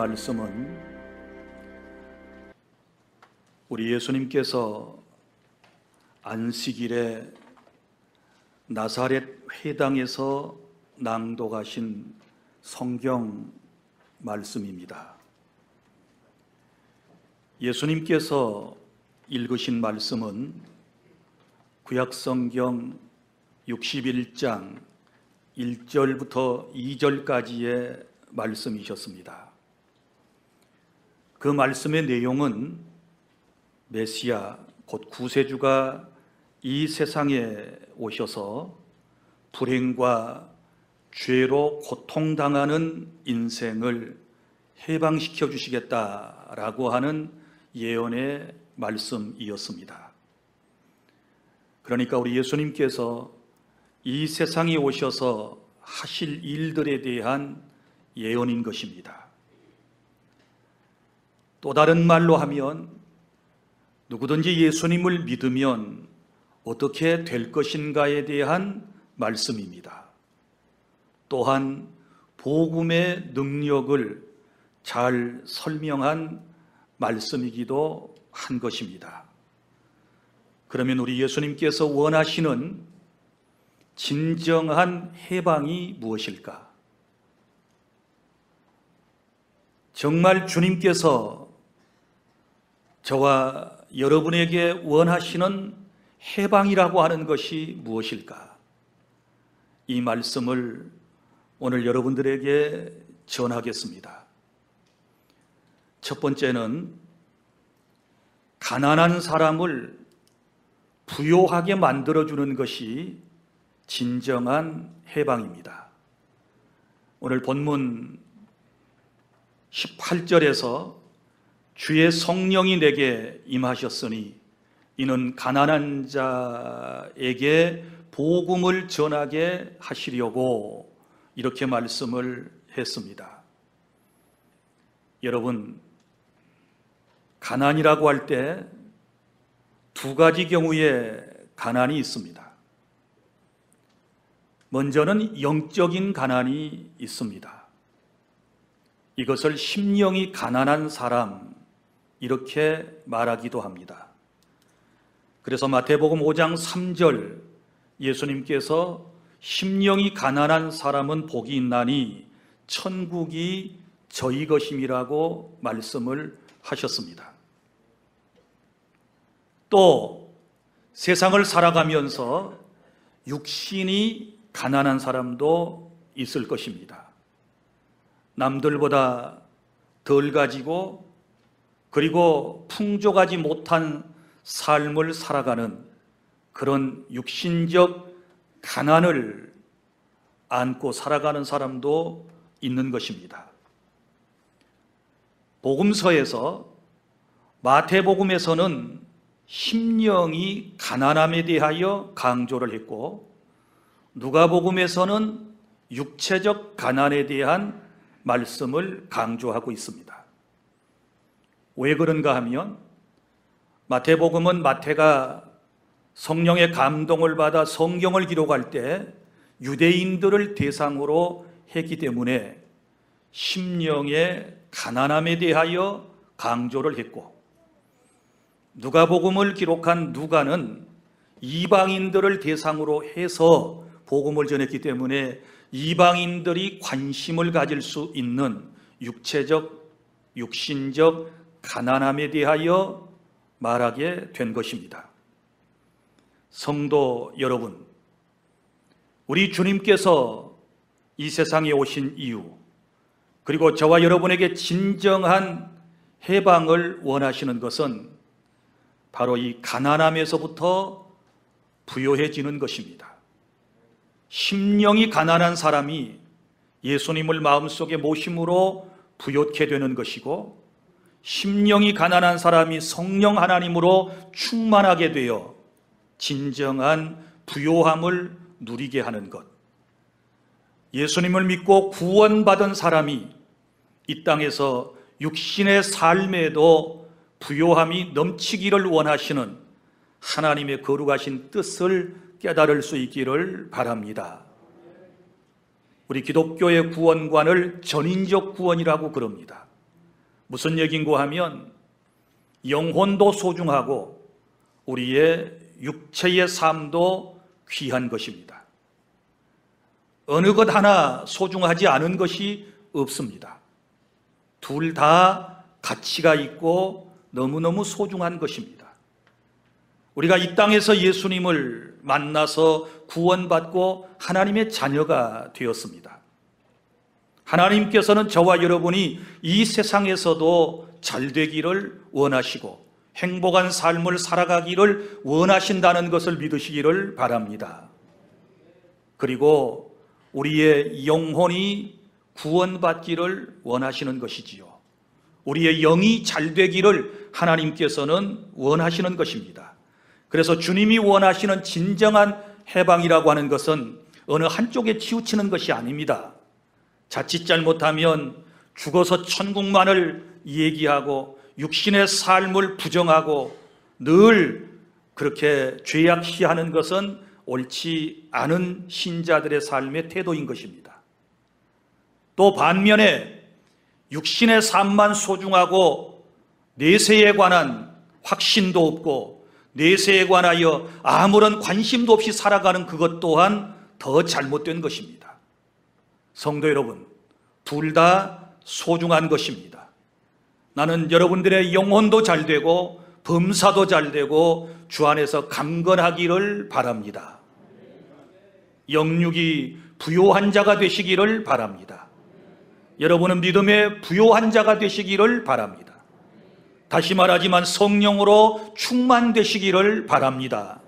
말씀은 우리 예수님께서 안식일에 나사렛 회당에서 낭독하신 성경 말씀입니다. 예수님께서 읽으신 말씀은 구약성경 61장 1절부터 2절까지의 말씀이셨습니다. 그 말씀의 내용은 메시아 곧 구세주가 이 세상에 오셔서 불행과 죄로 고통당하는 인생을 해방시켜 주시겠다라고 하는 예언의 말씀이었습니다. 그러니까 우리 예수님께서 이 세상에 오셔서 하실 일들에 대한 예언인 것입니다. 또 다른 말로 하면 누구든지 예수님을 믿으면 어떻게 될 것인가에 대한 말씀입니다. 또한 복음의 능력을 잘 설명한 말씀이기도 한 것입니다. 그러면 우리 예수님께서 원하시는 진정한 해방이 무엇일까? 정말 주님께서 저와 여러분에게 원하시는 해방이라고 하는 것이 무엇일까? 이 말씀을 오늘 여러분들에게 전하겠습니다. 첫 번째는 가난한 사람을 부요하게 만들어주는 것이 진정한 해방입니다. 오늘 본문 18절에서 주의 성령이 내게 임하셨으니 이는 가난한 자에게 복음을 전하게 하시려고 이렇게 말씀을 했습니다. 여러분, 가난이라고 할 때 두 가지 경우의 가난이 있습니다. 먼저는 영적인 가난이 있습니다. 이것을 심령이 가난한 사람 이렇게 말하기도 합니다. 그래서 마태복음 5장 3절 예수님께서 심령이 가난한 사람은 복이 있나니 천국이 저희 것임이라고 말씀을 하셨습니다. 또 세상을 살아가면서 육신이 가난한 사람도 있을 것입니다. 남들보다 덜 가지고 그리고 풍족하지 못한 삶을 살아가는 그런 육신적 가난을 안고 살아가는 사람도 있는 것입니다. 복음서에서 마태복음에서는 심령이 가난함에 대하여 강조를 했고 누가복음에서는 육체적 가난에 대한 말씀을 강조하고 있습니다. 왜 그런가 하면 마태복음은 마태가 성령의 감동을 받아 성경을 기록할 때 유대인들을 대상으로 했기 때문에 심령의 가난함에 대하여 강조를 했고 누가복음을 기록한 누가는 이방인들을 대상으로 해서 복음을 전했기 때문에 이방인들이 관심을 가질 수 있는 육체적, 육신적 가난함에 대하여 말하게 된 것입니다. 성도 여러분, 우리 주님께서 이 세상에 오신 이유, 그리고 저와 여러분에게 진정한 해방을 원하시는 것은 바로 이 가난함에서부터 부요해지는 것입니다. 심령이 가난한 사람이 예수님을 마음속에 모심으로 부요케 되는 것이고 심령이 가난한 사람이 성령 하나님으로 충만하게 되어 진정한 부요함을 누리게 하는 것. 예수님을 믿고 구원받은 사람이 이 땅에서 육신의 삶에도 부요함이 넘치기를 원하시는 하나님의 거룩하신 뜻을 깨달을 수 있기를 바랍니다. 우리 기독교의 구원관을 전인적 구원이라고 그럽니다. 무슨 얘긴고 하면 영혼도 소중하고 우리의 육체의 삶도 귀한 것입니다. 어느 것 하나 소중하지 않은 것이 없습니다. 둘 다 가치가 있고 너무너무 소중한 것입니다. 우리가 이 땅에서 예수님을 만나서 구원받고 하나님의 자녀가 되었습니다. 하나님께서는 저와 여러분이 이 세상에서도 잘 되기를 원하시고 행복한 삶을 살아가기를 원하신다는 것을 믿으시기를 바랍니다. 그리고 우리의 영혼이 구원받기를 원하시는 것이지요. 우리의 영이 잘 되기를 하나님께서는 원하시는 것입니다. 그래서 주님이 원하시는 진정한 해방이라고 하는 것은 어느 한쪽에 치우치는 것이 아닙니다. 자칫 잘못하면 죽어서 천국만을 얘기하고 육신의 삶을 부정하고 늘 그렇게 죄악시하는 것은 옳지 않은 신자들의 삶의 태도인 것입니다. 또 반면에 육신의 삶만 소중하고 내세에 관한 확신도 없고 내세에 관하여 아무런 관심도 없이 살아가는 그것 또한 더 잘못된 것입니다. 성도 여러분, 둘 다 소중한 것입니다. 나는 여러분들의 영혼도 잘 되고 범사도 잘 되고 주 안에서 강건하기를 바랍니다. 영육이 부요한 자가 되시기를 바랍니다. 여러분은 믿음의 부요한 자가 되시기를 바랍니다. 다시 말하지만 성령으로 충만되시기를 바랍니다.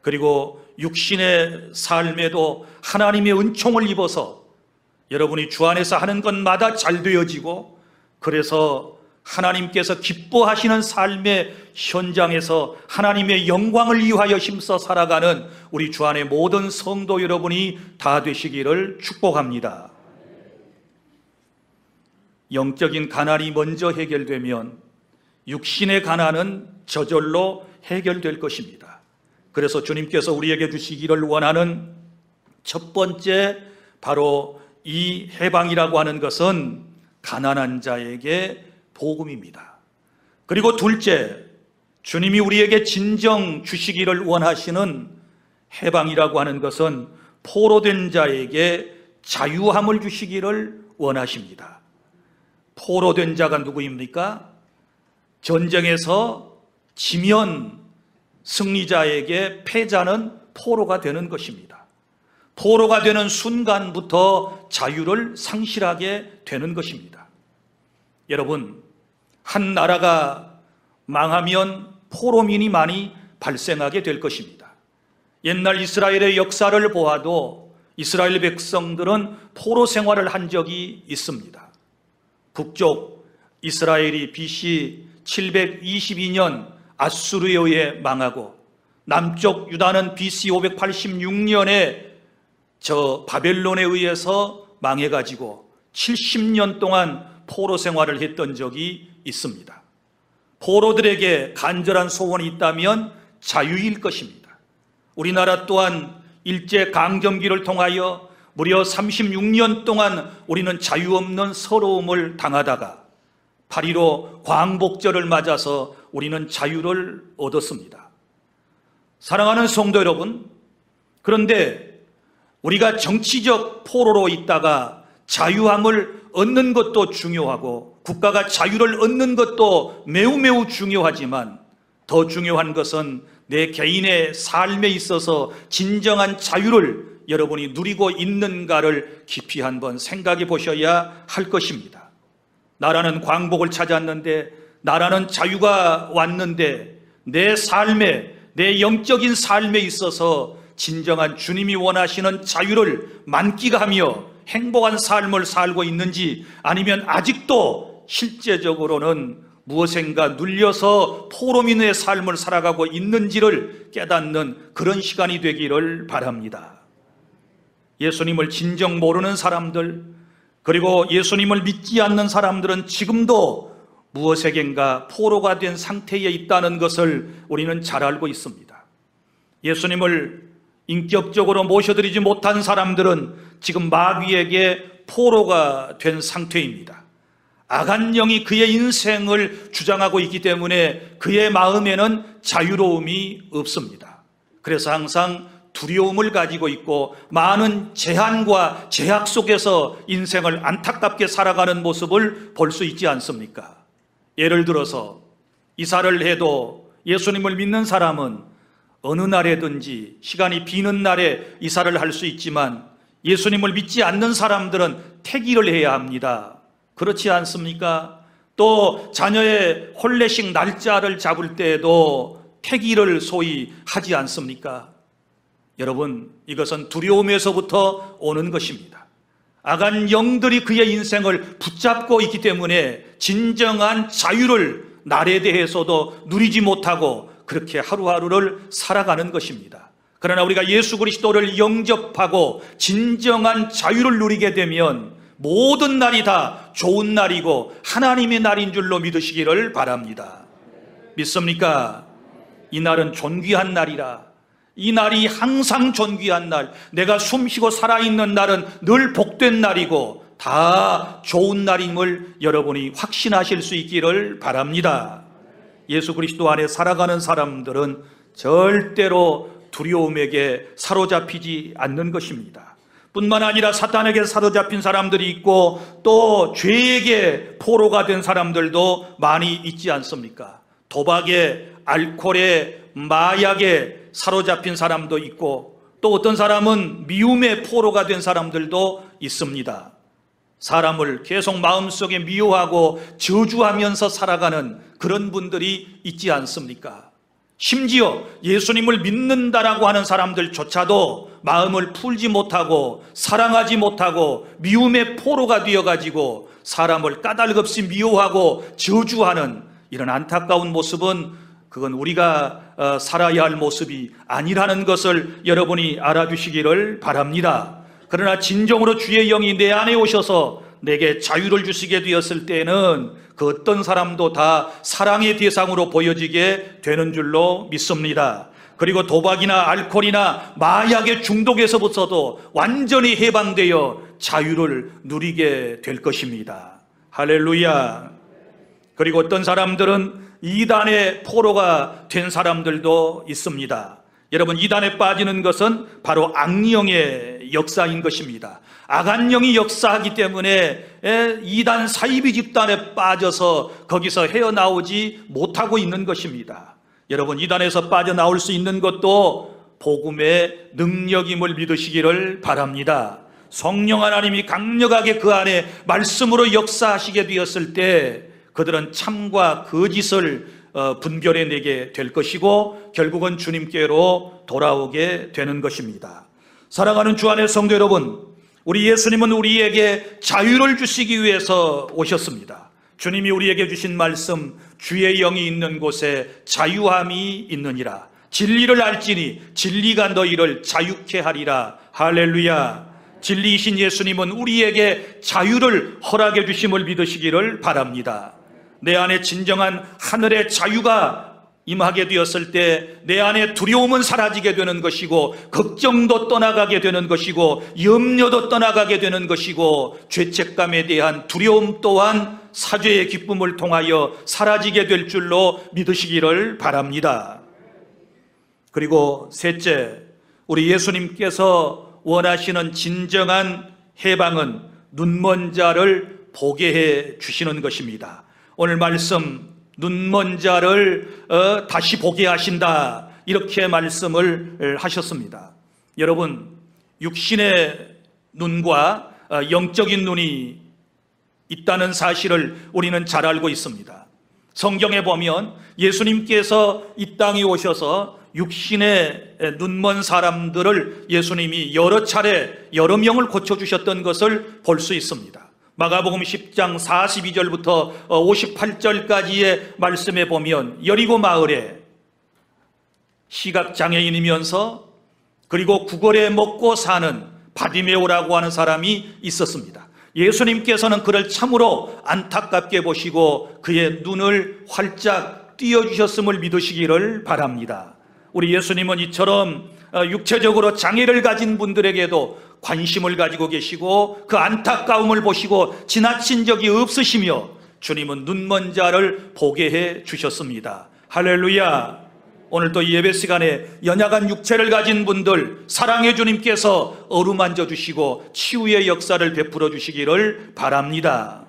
그리고 육신의 삶에도 하나님의 은총을 입어서 여러분이 주 안에서 하는 것마다 잘 되어지고, 그래서 하나님께서 기뻐하시는 삶의 현장에서 하나님의 영광을 위하여 힘써 살아가는 우리 주 안의 모든 성도 여러분이 다 되시기를 축복합니다. 영적인 가난이 먼저 해결되면 육신의 가난은 저절로 해결될 것입니다. 그래서 주님께서 우리에게 주시기를 원하는 첫 번째, 바로 이 해방이라고 하는 것은 가난한 자에게 복음입니다. 그리고 둘째, 주님이 우리에게 진정 주시기를 원하시는 해방이라고 하는 것은 포로된 자에게 자유함을 주시기를 원하십니다. 포로된 자가 누구입니까? 전쟁에서 지면 승리자에게 패자는 포로가 되는 것입니다. 포로가 되는 순간부터 자유를 상실하게 되는 것입니다. 여러분, 한 나라가 망하면 포로민이 많이 발생하게 될 것입니다. 옛날 이스라엘의 역사를 보아도 이스라엘 백성들은 포로 생활을 한 적이 있습니다. 북쪽 이스라엘이 BC 722년 아수르에 의해 망하고, 남쪽 유다는 BC 586년에 저 바벨론에 의해서 망해가지고 70년 동안 포로 생활을 했던 적이 있습니다. 포로들에게 간절한 소원이 있다면 자유일 것입니다. 우리나라 또한 일제 강점기를 통하여 무려 36년 동안 우리는 자유 없는 서러움을 당하다가 8.15 광복절을 맞아서 우리는 자유를 얻었습니다. 사랑하는 성도 여러분, 그런데 우리가 정치적 포로로 있다가 자유함을 얻는 것도 중요하고 국가가 자유를 얻는 것도 매우 중요하지만, 더 중요한 것은 내 개인의 삶에 있어서 진정한 자유를 여러분이 누리고 있는가를 깊이 한번 생각해 보셔야 할 것입니다. 나라는 광복을 찾았는데, 나라는 자유가 왔는데, 내 삶에, 내 영적인 삶에 있어서 진정한 주님이 원하시는 자유를 만끽하며 행복한 삶을 살고 있는지, 아니면 아직도 실제적으로는 무엇인가 눌려서 포로민의 삶을 살아가고 있는지를 깨닫는 그런 시간이 되기를 바랍니다. 예수님을 진정 모르는 사람들, 그리고 예수님을 믿지 않는 사람들은 지금도 무엇에겐가 포로가 된 상태에 있다는 것을 우리는 잘 알고 있습니다. 예수님을 인격적으로 모셔드리지 못한 사람들은 지금 마귀에게 포로가 된 상태입니다. 악한 영이 그의 인생을 주장하고 있기 때문에 그의 마음에는 자유로움이 없습니다. 그래서 항상 두려움을 가지고 있고 많은 제한과 제약 속에서 인생을 안타깝게 살아가는 모습을 볼 수 있지 않습니까? 예를 들어서 이사를 해도 예수님을 믿는 사람은 어느 날에든지 시간이 비는 날에 이사를 할 수 있지만 예수님을 믿지 않는 사람들은 퇴기를 해야 합니다. 그렇지 않습니까? 또 자녀의 혼례식 날짜를 잡을 때에도 퇴기를 소위 하지 않습니까? 여러분, 이것은 두려움에서부터 오는 것입니다. 악한 영들이 그의 인생을 붙잡고 있기 때문에 진정한 자유를 날에 대해서도 누리지 못하고 그렇게 하루하루를 살아가는 것입니다. 그러나 우리가 예수 그리스도를 영접하고 진정한 자유를 누리게 되면 모든 날이 다 좋은 날이고 하나님의 날인 줄로 믿으시기를 바랍니다. 믿습니까? 이 날은 존귀한 날이라. 이 날이 항상 존귀한 날, 내가 숨쉬고 살아있는 날은 늘 복된 날이고 다 좋은 날임을 여러분이 확신하실 수 있기를 바랍니다. 예수 그리스도 안에 살아가는 사람들은 절대로 두려움에게 사로잡히지 않는 것입니다. 뿐만 아니라 사탄에게 사로잡힌 사람들이 있고 또 죄에게 포로가 된 사람들도 많이 있지 않습니까? 도박에, 알코올에, 마약에 사로잡힌 사람도 있고 또 어떤 사람은 미움의 포로가 된 사람들도 있습니다. 사람을 계속 마음속에 미워하고 저주하면서 살아가는 그런 분들이 있지 않습니까? 심지어 예수님을 믿는다라고 하는 사람들조차도 마음을 풀지 못하고 사랑하지 못하고 미움의 포로가 되어가지고 사람을 까닭없이 미워하고 저주하는 이런 안타까운 모습은 그건 우리가 살아야 할 모습이 아니라는 것을 여러분이 알아두시기를 바랍니다. 그러나 진정으로 주의 영이 내 안에 오셔서 내게 자유를 주시게 되었을 때는 그 어떤 사람도 다 사랑의 대상으로 보여지게 되는 줄로 믿습니다. 그리고 도박이나 알코올이나 마약의 중독에서부터도 완전히 해방되어 자유를 누리게 될 것입니다. 할렐루야. 그리고 어떤 사람들은 이단의 포로가 된 사람들도 있습니다. 여러분, 이단에 빠지는 것은 바로 악령의 역사인 것입니다. 악한 영이 역사하기 때문에 이단 사이비 집단에 빠져서 거기서 헤어나오지 못하고 있는 것입니다. 여러분, 이단에서 빠져나올 수 있는 것도 복음의 능력임을 믿으시기를 바랍니다. 성령 하나님이 강력하게 그 안에 말씀으로 역사하시게 되었을 때 그들은 참과 거짓을 분별해내게 될 것이고 결국은 주님께로 돌아오게 되는 것입니다. 사랑하는 주 안의 성도 여러분, 우리 예수님은 우리에게 자유를 주시기 위해서 오셨습니다. 주님이 우리에게 주신 말씀, 주의 영이 있는 곳에 자유함이 있느니라. 진리를 알지니 진리가 너희를 자유케 하리라. 할렐루야. 진리이신 예수님은 우리에게 자유를 허락해 주심을 믿으시기를 바랍니다. 내 안에 진정한 하늘의 자유가 임하게 되었을 때 내 안에 두려움은 사라지게 되는 것이고 걱정도 떠나가게 되는 것이고 염려도 떠나가게 되는 것이고 죄책감에 대한 두려움 또한 사죄의 기쁨을 통하여 사라지게 될 줄로 믿으시기를 바랍니다. 그리고 셋째, 우리 예수님께서 원하시는 진정한 해방은 눈먼 자를 보게 해 주시는 것입니다. 오늘 말씀, 눈먼 자를 다시 보게 하신다, 이렇게 말씀을 하셨습니다. 여러분, 육신의 눈과 영적인 눈이 있다는 사실을 우리는 잘 알고 있습니다. 성경에 보면 예수님께서 이 땅에 오셔서 육신의 눈먼 사람들을 예수님이 여러 차례 여러 명을 고쳐주셨던 것을 볼 수 있습니다. 마가복음 10장 42절부터 58절까지의 말씀에 보면 여리고 마을에 시각장애인이면서 그리고 구걸에 먹고 사는 바디메오라고 하는 사람이 있었습니다. 예수님께서는 그를 참으로 안타깝게 보시고 그의 눈을 활짝 띄워주셨음을 믿으시기를 바랍니다. 우리 예수님은 이처럼 육체적으로 장애를 가진 분들에게도 관심을 가지고 계시고 그 안타까움을 보시고 지나친 적이 없으시며 주님은 눈먼 자를 보게 해 주셨습니다. 할렐루야. 오늘도 이 예배 시간에 연약한 육체를 가진 분들 사랑의 주님께서 어루만져 주시고 치유의 역사를 베풀어 주시기를 바랍니다.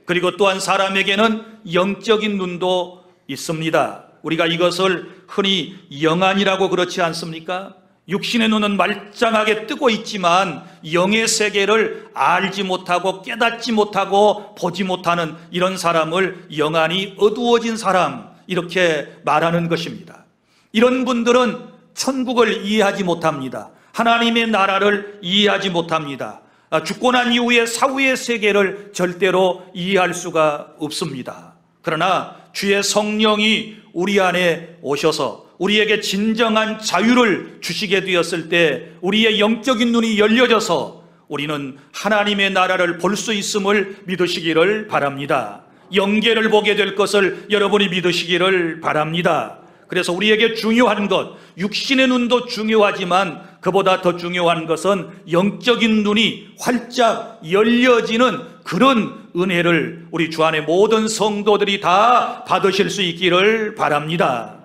그리고 또한 사람에게는 영적인 눈도 있습니다. 우리가 이것을 흔히 영안이라고 그렇지 않습니까? 육신의 눈은 말짱하게 뜨고 있지만 영의 세계를 알지 못하고 깨닫지 못하고 보지 못하는 이런 사람을 영안이 어두워진 사람, 이렇게 말하는 것입니다. 이런 분들은 천국을 이해하지 못합니다. 하나님의 나라를 이해하지 못합니다. 죽고 난 이후에 사후의 세계를 절대로 이해할 수가 없습니다. 그러나 주의 성령이 우리 안에 오셔서 우리에게 진정한 자유를 주시게 되었을 때 우리의 영적인 눈이 열려져서 우리는 하나님의 나라를 볼 수 있음을 믿으시기를 바랍니다. 영계를 보게 될 것을 여러분이 믿으시기를 바랍니다. 그래서 우리에게 중요한 것, 육신의 눈도 중요하지만 그보다 더 중요한 것은 영적인 눈이 활짝 열려지는 그런 은혜를 우리 주 안에 모든 성도들이 다 받으실 수 있기를 바랍니다.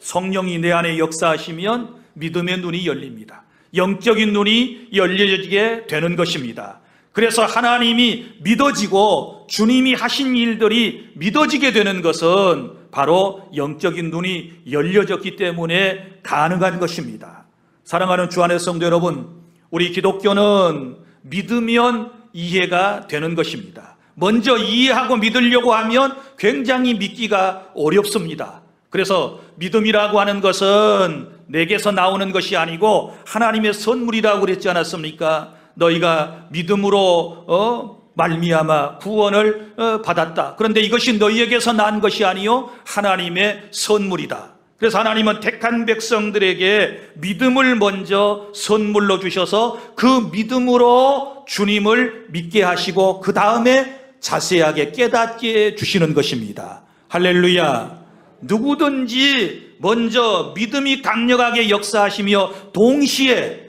성령이 내 안에 역사하시면 믿음의 눈이 열립니다. 영적인 눈이 열려지게 되는 것입니다. 그래서 하나님이 믿어지고 주님이 하신 일들이 믿어지게 되는 것은 바로 영적인 눈이 열려졌기 때문에 가능한 것입니다. 사랑하는 주 안의 성도 여러분, 우리 기독교는 믿으면 이해가 되는 것입니다. 먼저 이해하고 믿으려고 하면 굉장히 믿기가 어렵습니다. 그래서 믿음이라고 하는 것은 내게서 나오는 것이 아니고 하나님의 선물이라고 그랬지 않았습니까? 너희가 믿음으로 말미암아 구원을 받았다. 그런데 이것이 너희에게서 난 것이 아니요 하나님의 선물이다. 그래서 하나님은 택한 백성들에게 믿음을 먼저 선물로 주셔서 그 믿음으로 주님을 믿게 하시고 그 다음에 자세하게 깨닫게 주시는 것입니다. 할렐루야. 누구든지 먼저 믿음이 강력하게 역사하시며 동시에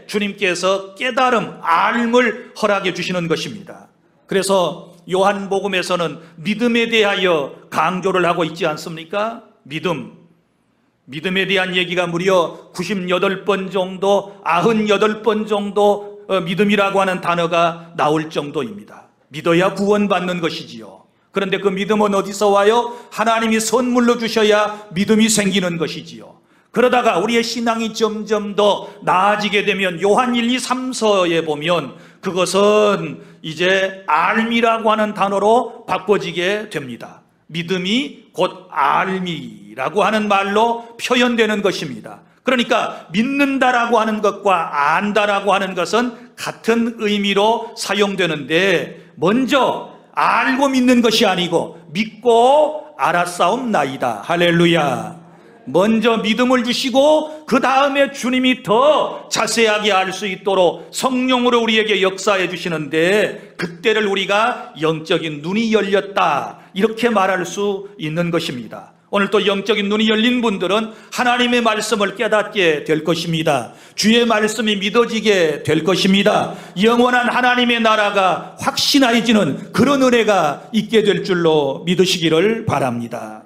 주님께서 깨달음, 알을 허락해 주시는 것입니다. 그래서 요한복음에서는 믿음에 대하여 강조를 하고 있지 않습니까? 믿음에 대한 얘기가 무려 98번 정도, 98번 정도 믿음이라고 하는 단어가 나올 정도입니다. 믿어야 구원받는 것이지요. 그런데 그 믿음은 어디서 와요? 하나님이 선물로 주셔야 믿음이 생기는 것이지요. 그러다가 우리의 신앙이 점점 더 나아지게 되면 요한 1, 2, 3서에 보면 그것은 이제 알미라고 하는 단어로 바꿔지게 됩니다. 믿음이 곧 알미라고 하는 말로 표현되는 것입니다. 그러니까 믿는다라고 하는 것과 안다라고 하는 것은 같은 의미로 사용되는데 먼저 알고 믿는 것이 아니고 믿고 알았사옵나이다. 할렐루야. 먼저 믿음을 주시고 그 다음에 주님이 더 자세하게 알 수 있도록 성령으로 우리에게 역사해 주시는데 그때를 우리가 영적인 눈이 열렸다 이렇게 말할 수 있는 것입니다. 오늘 또 영적인 눈이 열린 분들은 하나님의 말씀을 깨닫게 될 것입니다. 주의 말씀이 믿어지게 될 것입니다. 영원한 하나님의 나라가 확신해지는 그런 은혜가 있게 될 줄로 믿으시기를 바랍니다.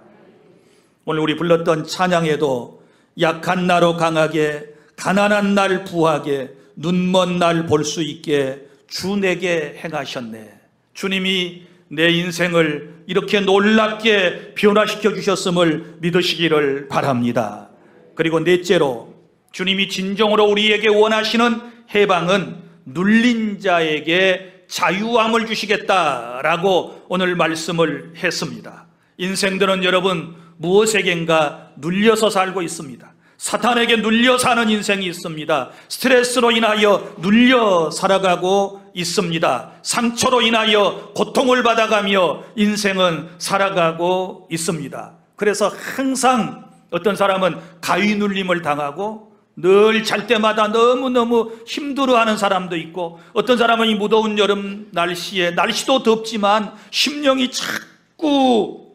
오늘 우리 불렀던 찬양에도 약한 나로 강하게, 가난한 날 부하게, 눈먼 날 볼 수 있게 주 내게 행하셨네. 주님이 내 인생을 이렇게 놀랍게 변화시켜 주셨음을 믿으시기를 바랍니다. 그리고 넷째로 주님이 진정으로 우리에게 원하시는 해방은 눌린 자에게 자유함을 주시겠다라고 오늘 말씀을 했습니다. 인생들은 여러분 무엇에겐가 눌려서 살고 있습니다. 사탄에게 눌려 사는 인생이 있습니다. 스트레스로 인하여 눌려 살아가고 있습니다. 상처로 인하여 고통을 받아가며 인생은 살아가고 있습니다. 그래서 항상 어떤 사람은 가위 눌림을 당하고 늘 잘 때마다 너무너무 힘들어하는 사람도 있고 어떤 사람은 이 무더운 여름 날씨에 날씨도 덥지만 심령이 자꾸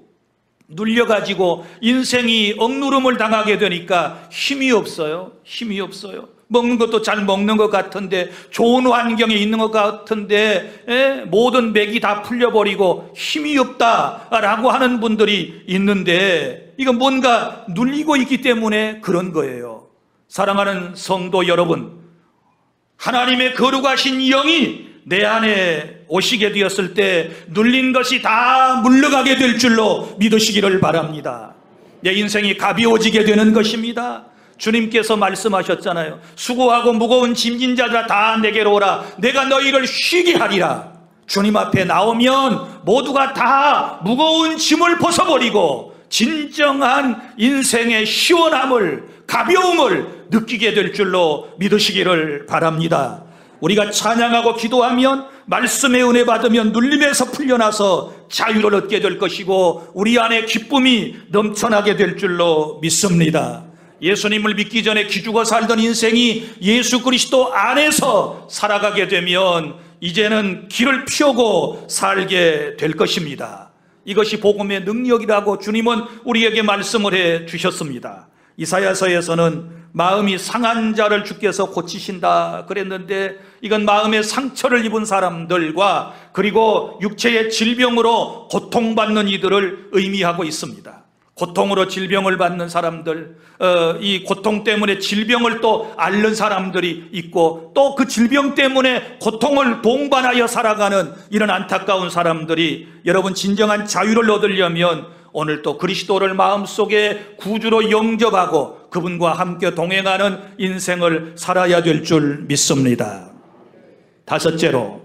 눌려가지고 인생이 억누름을 당하게 되니까 힘이 없어요. 힘이 없어요. 먹는 것도 잘 먹는 것 같은데, 좋은 환경에 있는 것 같은데, 모든 맥이 다 풀려버리고 힘이 없다라고 하는 분들이 있는데, 이건 뭔가 눌리고 있기 때문에 그런 거예요. 사랑하는 성도 여러분, 하나님의 거룩하신 영이 내 안에 오시게 되었을 때 눌린 것이 다 물러가게 될 줄로 믿으시기를 바랍니다. 내 인생이 가벼워지게 되는 것입니다. 주님께서 말씀하셨잖아요. 수고하고 무거운 짐진 자들아 다 내게로 오라. 내가 너희를 쉬게 하리라. 주님 앞에 나오면 모두가 다 무거운 짐을 벗어버리고 진정한 인생의 시원함을, 가벼움을 느끼게 될 줄로 믿으시기를 바랍니다. 우리가 찬양하고 기도하면, 말씀의 은혜 받으면 눌림에서 풀려나서 자유를 얻게 될 것이고 우리 안에 기쁨이 넘쳐나게 될 줄로 믿습니다. 예수님을 믿기 전에 기죽어 살던 인생이 예수 그리스도 안에서 살아가게 되면 이제는 길을 펴고 살게 될 것입니다. 이것이 복음의 능력이라고 주님은 우리에게 말씀을 해 주셨습니다. 이사야서에서는 마음이 상한 자를 주께서 고치신다 그랬는데, 이건 마음의 상처를 입은 사람들과 그리고 육체의 질병으로 고통받는 이들을 의미하고 있습니다. 고통으로 질병을 받는 사람들, 이 고통 때문에 질병을 또 앓는 사람들이 있고, 또 그 질병 때문에 고통을 동반하여 살아가는 이런 안타까운 사람들이, 여러분 진정한 자유를 얻으려면 오늘 또 그리스도를 마음속에 구주로 영접하고 그분과 함께 동행하는 인생을 살아야 될 줄 믿습니다. 다섯째로,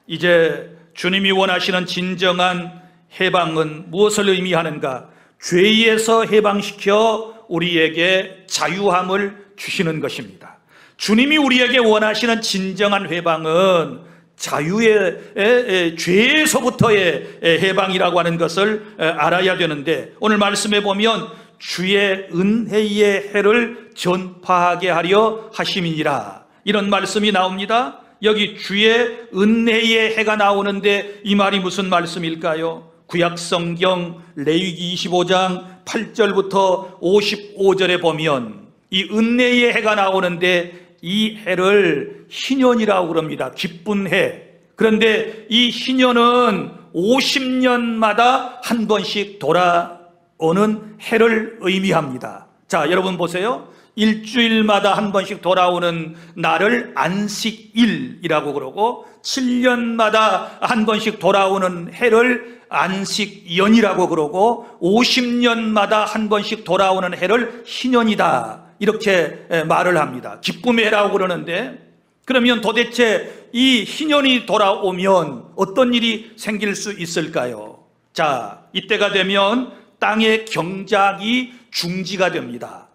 이제 주님이 원하시는 진정한 해방은 무엇을 의미하는가? 죄에서 해방시켜 우리에게 자유함을 주시는 것입니다. 주님이 우리에게 원하시는 진정한 해방은 자유의 죄에서부터의 해방이라고 하는 것을 알아야 되는데, 오늘 말씀에 보면 주의 은혜의 해를 전파하게 하려 하심이니라, 이런 말씀이 나옵니다. 여기 주의 은혜의 해가 나오는데 이 말이 무슨 말씀일까요? 구약성경 레위기 25장 8절부터 55절에 보면 이 은혜의 해가 나오는데 이 해를 희년이라고 그럽니다. 기쁜 해. 그런데 이 희년은 50년마다 한 번씩 돌아오는 해를 의미합니다. 자, 여러분 보세요. 일주일마다 한 번씩 돌아오는 날을 안식일이라고 그러고, 7년마다 한 번씩 돌아오는 해를 안식연이라고 그러고, 50년마다 한 번씩 돌아오는 해를 희년이다, 이렇게 말을 합니다. 기쁨의 해라고 그러는데, 그러면 도대체 이 희년이 돌아오면 어떤 일이 생길 수 있을까요? 자, 이때가 되면 땅의 경작이 중지가 됩니다.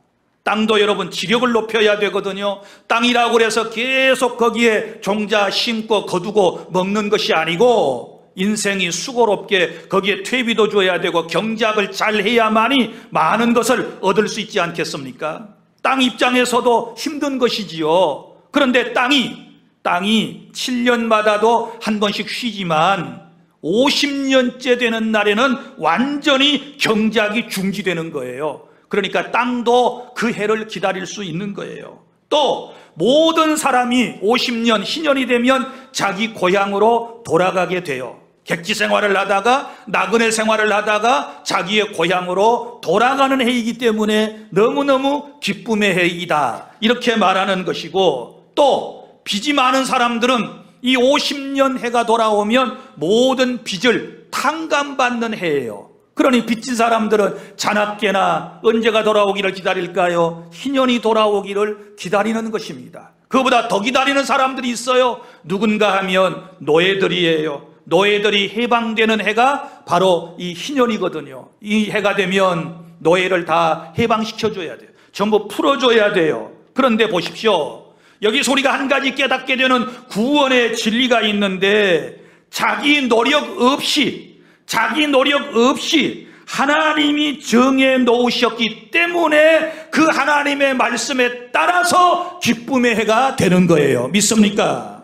땅도 여러분 지력을 높여야 되거든요. 땅이라고 해서 계속 거기에 종자 심고 거두고 먹는 것이 아니고, 인생이 수고롭게 거기에 퇴비도 줘야 되고 경작을 잘 해야만이 많은 것을 얻을 수 있지 않겠습니까? 땅 입장에서도 힘든 것이지요. 그런데 땅이 7년마다도 한 번씩 쉬지만 50년째 되는 날에는 완전히 경작이 중지되는 거예요. 그러니까 땅도 그 해를 기다릴 수 있는 거예요. 또 모든 사람이 50년, 희년이 되면 자기 고향으로 돌아가게 돼요. 객지 생활을 하다가, 나그네 생활을 하다가 자기의 고향으로 돌아가는 해이기 때문에 너무너무 기쁨의 해이다, 이렇게 말하는 것이고, 또 빚이 많은 사람들은 이 50년 해가 돌아오면 모든 빚을 탕감받는 해예요. 그러니 빚진 사람들은 자나깨나 언제가 돌아오기를 기다릴까요? 희년이 돌아오기를 기다리는 것입니다. 그보다 더 기다리는 사람들이 있어요. 누군가 하면 노예들이에요. 노예들이 해방되는 해가 바로 이 희년이거든요. 이 해가 되면 노예를 다 해방시켜줘야 돼요. 전부 풀어줘야 돼요. 그런데 보십시오, 여기서 우리가 한 가지 깨닫게 되는 구원의 진리가 있는데, 자기 노력 없이 하나님이 정해 놓으셨기 때문에 그 하나님의 말씀에 따라서 기쁨의 해가 되는 거예요. 믿습니까?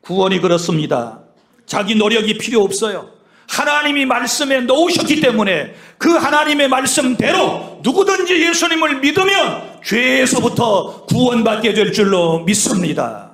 구원이 그렇습니다. 자기 노력이 필요 없어요. 하나님이 말씀에 놓으셨기 때문에 그 하나님의 말씀대로 누구든지 예수님을 믿으면 죄에서부터 구원받게 될 줄로 믿습니다.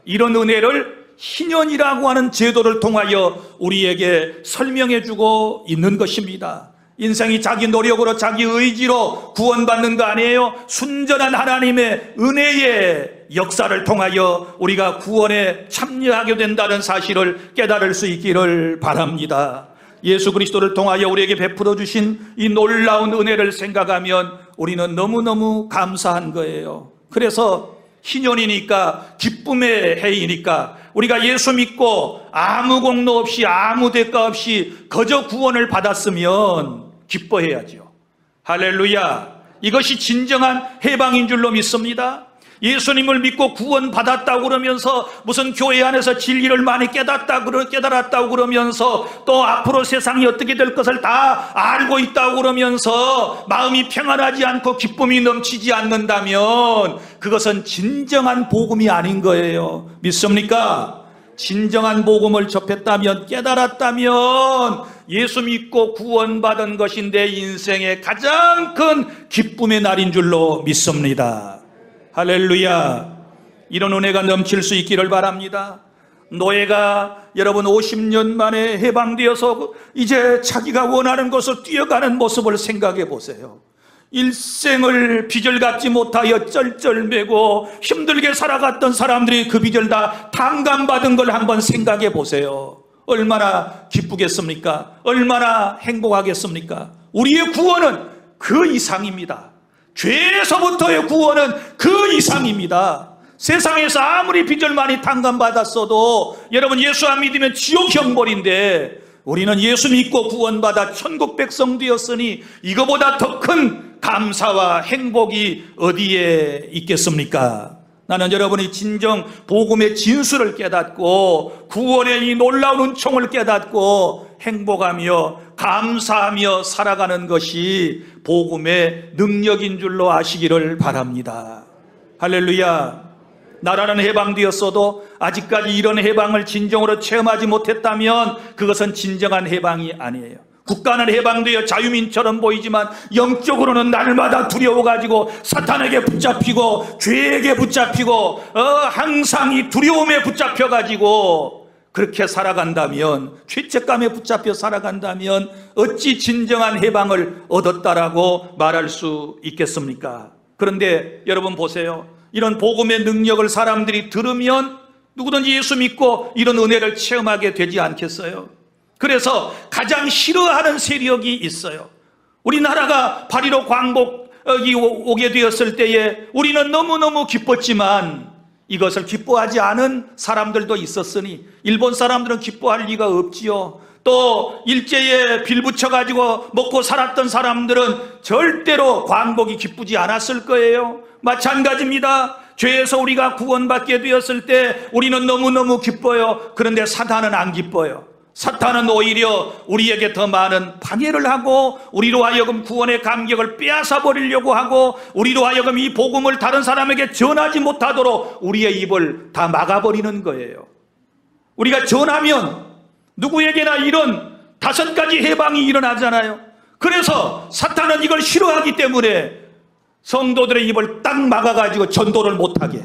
이런 은혜를 희년이라고 하는 제도를 통하여 우리에게 설명해 주고 있는 것입니다. 인생이 자기 노력으로 자기 의지로 구원받는 거 아니에요. 순전한 하나님의 은혜의 역사를 통하여 우리가 구원에 참여하게 된다는 사실을 깨달을 수 있기를 바랍니다. 예수 그리스도를 통하여 우리에게 베풀어 주신 이 놀라운 은혜를 생각하면 우리는 너무너무 감사한 거예요. 그래서 희년이니까, 기쁨의 해이니까 우리가 예수 믿고 아무 공로 없이 아무 대가 없이 거저 구원을 받았으면 기뻐해야죠. 할렐루야. 이것이 진정한 해방인 줄로 믿습니다. 예수님을 믿고 구원받았다고 그러면서 무슨 교회 안에서 진리를 많이 깨달았다고 그러면서 또 앞으로 세상이 어떻게 될 것을 다 알고 있다고 그러면서 마음이 평안하지 않고 기쁨이 넘치지 않는다면 그것은 진정한 복음이 아닌 거예요. 믿습니까? 진정한 복음을 접했다면, 깨달았다면 예수 믿고 구원받은 것이 내 인생의 가장 큰 기쁨의 날인 줄로 믿습니다. 할렐루야. 이런 은혜가 넘칠 수 있기를 바랍니다. 노예가 여러분 50년 만에 해방되어서 이제 자기가 원하는 곳으로 뛰어가는 모습을 생각해 보세요. 일생을 빚을 갚지 못하여 쩔쩔매고 힘들게 살아갔던 사람들이 그 빚을 다 탕감받은 걸 한번 생각해 보세요. 얼마나 기쁘겠습니까? 얼마나 행복하겠습니까? 우리의 구원은 그 이상입니다. 죄에서부터의 구원은 그 이상입니다. 세상에서 아무리 빚을 많이 탕감받았어도 여러분 예수 안 믿으면 지옥 형벌인데 우리는 예수 믿고 구원받아 천국 백성 되었으니 이거보다 더 큰 감사와 행복이 어디에 있겠습니까? 나는 여러분이 진정 복음의 진수를 깨닫고 구원의 이 놀라운 은총을 깨닫고 행복하며 감사하며 살아가는 것이 복음의 능력인 줄로 아시기를 바랍니다. 할렐루야. 나라는 해방되었어도 아직까지 이런 해방을 진정으로 체험하지 못했다면 그것은 진정한 해방이 아니에요. 국가는 해방되어 자유민처럼 보이지만 영적으로는 날마다 두려워가지고 사탄에게 붙잡히고 죄에게 붙잡히고 항상 이 두려움에 붙잡혀가지고 그렇게 살아간다면, 죄책감에 붙잡혀 살아간다면 어찌 진정한 해방을 얻었다라고 말할 수 있겠습니까? 그런데 여러분 보세요. 이런 복음의 능력을 사람들이 들으면 누구든지 예수 믿고 이런 은혜를 체험하게 되지 않겠어요? 그래서 가장 싫어하는 세력이 있어요. 우리나라가 8.15 광복이 오게 되었을 때에 우리는 너무너무 기뻤지만 이것을 기뻐하지 않은 사람들도 있었으니 일본 사람들은 기뻐할 리가 없지요. 또 일제에 빌붙여가지고 먹고 살았던 사람들은 절대로 광복이 기쁘지 않았을 거예요. 마찬가지입니다. 죄에서 우리가 구원받게 되었을 때 우리는 너무너무 기뻐요. 그런데 사탄은 안 기뻐요. 사탄은 오히려 우리에게 더 많은 방해를 하고 우리로 하여금 구원의 감격을 빼앗아 버리려고 하고 우리로 하여금 이 복음을 다른 사람에게 전하지 못하도록 우리의 입을 다 막아버리는 거예요. 우리가 전하면 누구에게나 이런 5가지 해방이 일어나잖아요. 그래서 사탄은 이걸 싫어하기 때문에 성도들의 입을 딱 막아가지고 전도를 못하게,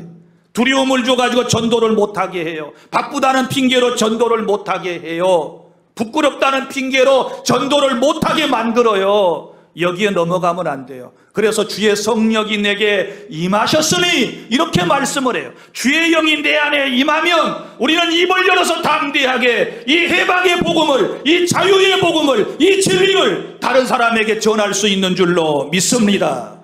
두려움을 줘가지고 전도를 못하게 해요. 바쁘다는 핑계로 전도를 못하게 해요. 부끄럽다는 핑계로 전도를 못하게 만들어요. 여기에 넘어가면 안 돼요. 그래서 주의 성령이 내게 임하셨으니 이렇게 말씀을 해요. 주의 영이 내 안에 임하면 우리는 입을 열어서 담대하게 이 해방의 복음을, 이 자유의 복음을, 이 진리를 다른 사람에게 전할 수 있는 줄로 믿습니다.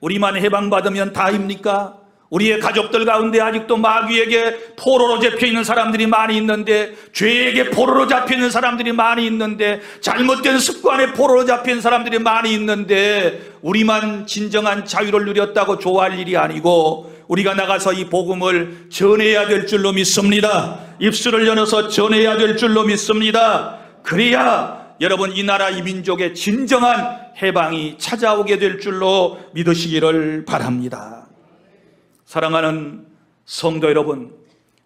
우리만 해방받으면 다입니까? 우리의 가족들 가운데 아직도 마귀에게 포로로 잡혀있는 사람들이 많이 있는데, 죄에게 포로로 잡혀있는 사람들이 많이 있는데, 잘못된 습관에 포로로 잡혀있는 사람들이 많이 있는데 우리만 진정한 자유를 누렸다고 좋아할 일이 아니고 우리가 나가서 이 복음을 전해야 될 줄로 믿습니다. 입술을 열어서 전해야 될 줄로 믿습니다. 그래야 여러분 이 나라 이 민족의 진정한 해방이 찾아오게 될 줄로 믿으시기를 바랍니다. 사랑하는 성도 여러분,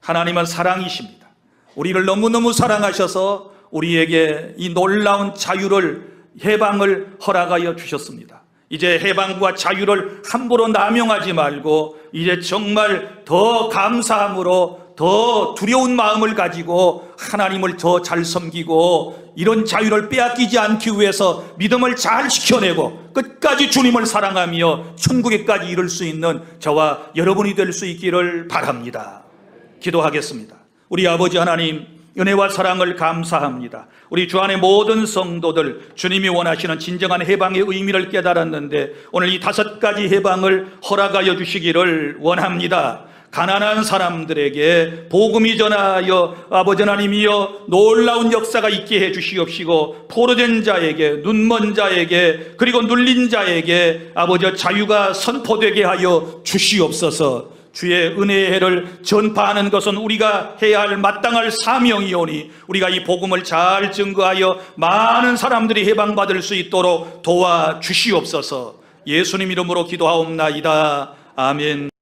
하나님은 사랑이십니다. 우리를 너무너무 사랑하셔서 우리에게 이 놀라운 자유를, 해방을 허락하여 주셨습니다. 이제 해방과 자유를 함부로 남용하지 말고 이제 정말 더 감사함으로 더 두려운 마음을 가지고 하나님을 더 잘 섬기고 이런 자유를 빼앗기지 않기 위해서 믿음을 잘 지켜내고 끝까지 주님을 사랑하며 천국에까지 이룰 수 있는 저와 여러분이 될 수 있기를 바랍니다. 기도하겠습니다. 우리 아버지 하나님, 은혜와 사랑을 감사합니다. 우리 주 안의 모든 성도들, 주님이 원하시는 진정한 해방의 의미를 깨달았는데 오늘 이 5가지 해방을 허락하여 주시기를 원합니다. 가난한 사람들에게 복음이 전하여 아버지 하나님이여 놀라운 역사가 있게 해 주시옵시고, 포로된 자에게, 눈먼 자에게, 그리고 눌린 자에게 아버지 자유가 선포되게 하여 주시옵소서. 주의 은혜의 해를 전파하는 것은 우리가 해야 할 마땅할 사명이오니 우리가 이 복음을 잘 증거하여 많은 사람들이 해방받을 수 있도록 도와주시옵소서. 예수님 이름으로 기도하옵나이다. 아멘.